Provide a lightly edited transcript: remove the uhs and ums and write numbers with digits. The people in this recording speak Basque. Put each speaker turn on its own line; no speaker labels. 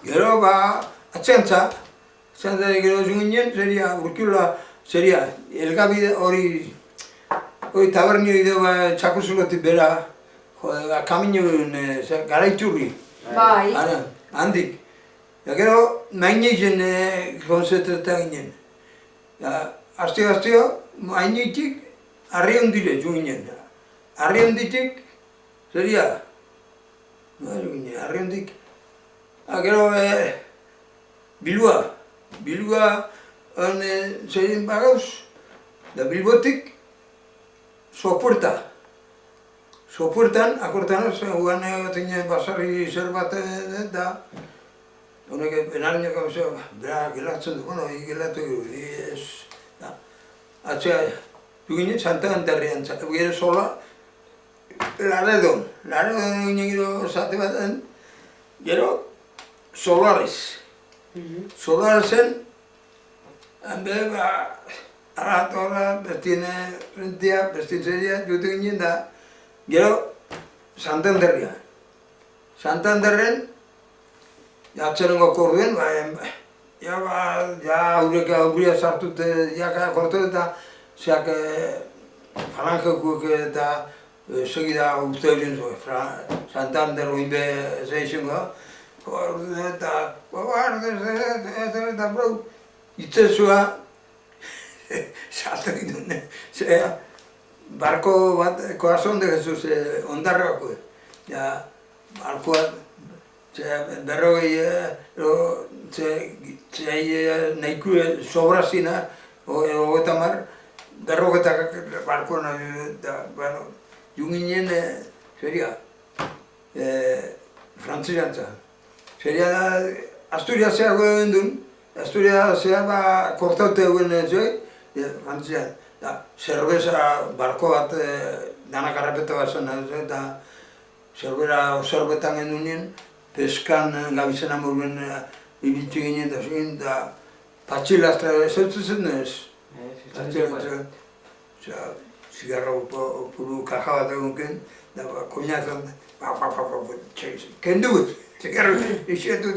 Gero ba, atzentza gero zuginen, seria, urkiula, seria, elgabide hori tabernio ideo ba, txakuzulotik bera, kamino garaiturri.
Bai.
Handik. Gero, nahinezen konzentrata ginen. Asteo, nahinetik, arri hondile zuginen. Arri honditik, seria, arri hondik. Gero, Bilua, zein bagauz, da Bilbotik, Sopuertan, akortan ez, guan egotinen basarri zer bat da, honek benarneko bera gelatzen du, bueno, gelatu ez, da. Atzea, duginen Santanderrean, gero sola, Laredon ginen gero zate baten, gero, Solares. Solaresen, hanbe, aratora, bestine rentia, bestin zeria, jutu ginen da, gero, Santanderren, jatzenengo korduen, guria sartute, jaka kortu eta, zeak falangekoek eta segida uste horien zuen, Santander oinbe zeizengo, eta brau, itzezua, salto gituen, barko bat, korazon de Jesus, ondarroako, barko bat, berrogei, nahikue sobrazina, ogetamar, berrogetak barko nahi, bueno, junginen, seria, frantzirantza. Seria da, Asturiasea goen duen, Asturiasea kortaute eguen zoi, frantzia, zerbeza barko bat danak arrapeta bat zen, eta zerbera osorbetan genuen, peskan gabizen amurben ibiltu ginen, eta patxilaztra zertu zen ez? Patxilaztra, zigarro puru kaja bat egunken, da koinazan, kendu, zigarro, izietu,